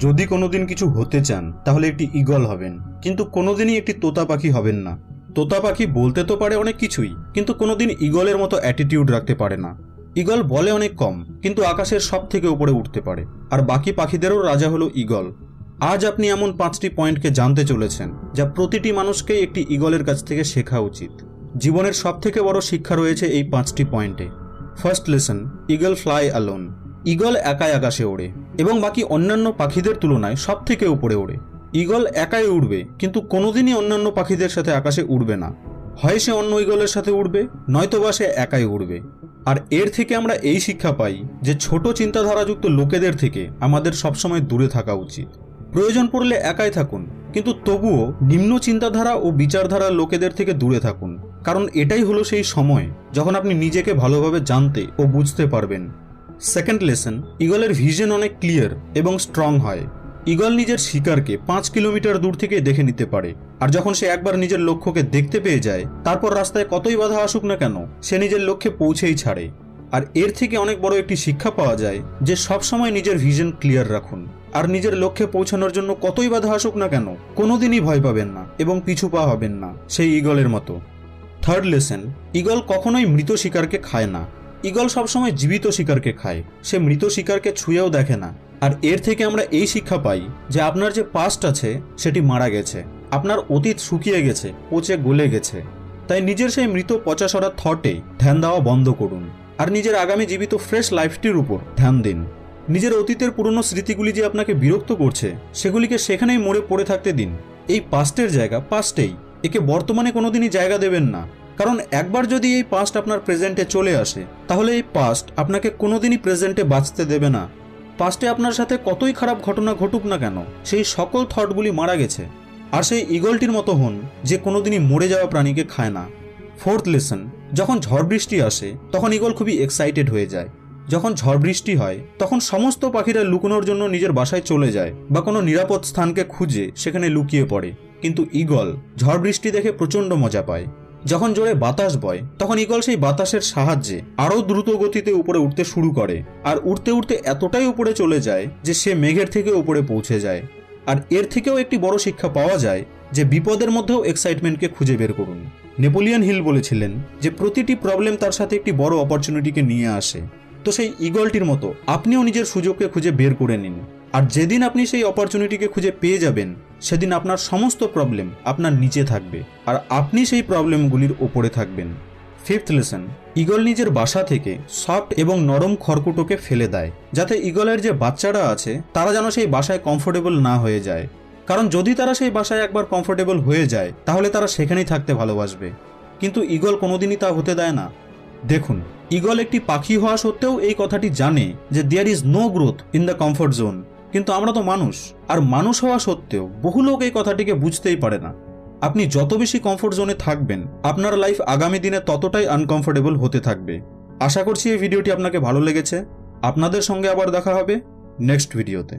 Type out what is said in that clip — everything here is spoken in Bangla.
যদি কোনোদিন কিছু হতে চান তাহলে একটি ঈগল হবেন, কিন্তু কোনোদিনই একটি তোতা পাখি হবেন না। তোতা পাখি বলতে তো পারে অনেক কিছুই, কিন্তু কোনোদিন ঈগলের মতো অ্যাটিটিউড রাখতে পারে না। ঈগল বলে অনেক কম, কিন্তু আকাশের সব থেকে উপরে উঠতে পারে, আর বাকি পাখিদেরও রাজা হলো ঈগল। আজ আপনি এমন 5টি পয়েন্টকে জানতে চলেছেন যা প্রতিটি মানুষকেই একটি ঈগলের কাছ থেকে শেখা উচিত। জীবনের সব থেকে বড় শিক্ষা রয়েছে এই 5টি পয়েন্টে। First lesson, eagle fly alone. Eagle একাই আকাশে ওড়ে এবং বাকি অন্যান্য পাখিদের তুলনায় সব থেকে উপরে ওড়ে। ঈগল একাই উড়বে, কিন্তু কোনোদিনই অন্যান্য পাখিদের সাথে আকাশে উড়বে না। হয় সে অন্য ঈগলের সাথে উড়বে, নয়তোবা সে একাই উড়বে। আর এর থেকে আমরা এই শিক্ষা পাই যে ছোট চিন্তাধারাযুক্ত লোকেদের থেকে আমাদের সবসময় দূরে থাকা উচিত। প্রয়োজন পড়লে একাই থাকুন, কিন্তু তবুও নিম্ন চিন্তাধারা ও বিচারধারার লোকেদের থেকে দূরে থাকুন, কারণ এটাই হলো সেই সময় যখন আপনি নিজেকে ভালোভাবে জানতে ও বুঝতে পারবেন। সেকেন্ড লেসন, ঈগলের ভিশন অনেক ক্লিয়ার এবং স্ট্রং হয়। ঈগল নিজের শিকারকে 5 কিলোমিটার দূর থেকে দেখে নিতে পারে, আর যখন সে একবার নিজের লক্ষ্যকে দেখতে পেয়ে যায়, তারপর রাস্তায় কতই বাধা আসুক না কেন সে নিজের লক্ষ্যে পৌঁছেই ছাড়ে। আর এর থেকে অনেক বড় একটি শিক্ষা পাওয়া যায় যে সবসময় নিজের ভিশন ক্লিয়ার রাখুন, আর নিজের লক্ষ্যে পৌঁছানোর জন্য কতই বাধা আসুক না কেন কোনোদিনই ভয় পাবেন না এবং পিছু পা হবেন না, সেই ঈগলের মতো। থার্ড লেসন, ঈগল কখনোই মৃত শিকারকে খায় না। ঈগল সবসময় জীবিত শিকারকে খায়, সে মৃত শিকারকে ছুঁয়েও দেখে না। আর এর থেকে আমরা এই শিক্ষা পাই যে আপনার যে পাস্ট আছে সেটি মারা গেছে, আপনার অতীত শুকিয়ে গেছে, পচে গলে গেছে। তাই নিজের সেই মৃত পচাসরা থটে ধ্যান দেওয়া বন্ধ করুন, আর নিজের আগামী জীবিত ফ্রেশ লাইফটির উপর ধ্যান দিন। নিজের অতীতের পুরনো স্মৃতিগুলি যে আপনাকে বিরক্ত করছে সেগুলিকে সেখানেই মরে পড়ে থাকতে দিন। এই পাস্টের জায়গা পাস্টেই, একে বর্তমানে কোনোদিনই জায়গা দেবেন না, কারণ একবার যদি এই পাস্ট আপনার প্রেজেন্টে চলে আসে তাহলে এই পাস্ট আপনাকে কোনোদিনই প্রেজেন্টে বাঁচতে দেবে না। পাস্টে আপনার সাথে কতই খারাপ ঘটনা ঘটুক না কেন সেই সকল থটগুলি মারা গেছে। আর সেই ঈগলটির মতো হন যে কোনোদিনই মরে যাওয়া প্রাণীকে খায় না। ফোর্থ লেসন, যখন ঝড় বৃষ্টি আসে তখন ঈগল খুবই এক্সাইটেড হয়ে যায়। যখন ঝড় বৃষ্টি হয় তখন সমস্ত পাখিরা লুকোনোর জন্য নিজের বাসায় চলে যায় বা কোনো নিরাপদ স্থানকে খুঁজে সেখানে লুকিয়ে পড়ে, কিন্তু ঈগল ঝড় বৃষ্টি দেখে প্রচণ্ড মজা পায়। যখন জোরে বাতাস বয় তখন ঈগল সেই বাতাসের সাহায্যে আরও দ্রুত গতিতে উপরে উঠতে শুরু করে, আর উঠতে উঠতে এতটাই উপরে চলে যায় যে সে মেঘের থেকে উপরে পৌঁছে যায়। আর এর থেকেও একটি বড় শিক্ষা পাওয়া যায় যে বিপদের মধ্যেও এক্সাইটমেন্টকে খুঁজে বের করুন। নেপোলিয়ন হিল বলেছিলেন যে প্রতিটি প্রবলেম তার সাথে একটি বড় অপরচুনিটিকে নিয়ে আসে। তো সেই ঈগলটির মতো আপনিও নিজের সুযোগকে খুঁজে বের করে নিন, আর যেদিন আপনি সেই অপরচুনিটিকে খুঁজে পেয়ে যাবেন সেদিন আপনার সমস্ত প্রবলেম আপনার নিচে থাকবে আর আপনি সেই প্রবলেমগুলির ওপরে থাকবেন। ফিফথ লেসন, ঈগল নিজের বাসা থেকে সফট এবং নরম খড়কুটোকে ফেলে দেয়, যাতে ঈগলের যে বাচ্চারা আছে তারা যেন সেই বাসায় কমফোর্টেবল না হয়ে যায়, কারণ যদি তারা সেই বাসায় একবার কমফোর্টেবল হয়ে যায় তাহলে তারা সেখানেই থাকতে ভালোবাসবে। কিন্তু ঈগল কোনোদিনই তা হতে দেয় না। দেখুন, ঈগল একটি পাখি হওয়া সত্ত্বেও এই কথাটি জানে যে there is no growth in the comfort zone, কিন্তু আমরা তো মানুষ, আর মানুষ হওয়া সত্ত্বেও বহু লোক এই কথাটিকে বুঝতেই পারে না। আপনি যত বেশি কমফোর্ট জোনে থাকবেন আপনার লাইফ আগামী দিনে ততটাই আনকমফোর্টেবল হতে থাকবে। আশা করছি এই ভিডিওটি আপনাকে ভালো লেগেছে। আপনাদের সঙ্গে আবার দেখা হবে নেক্সট ভিডিওতে।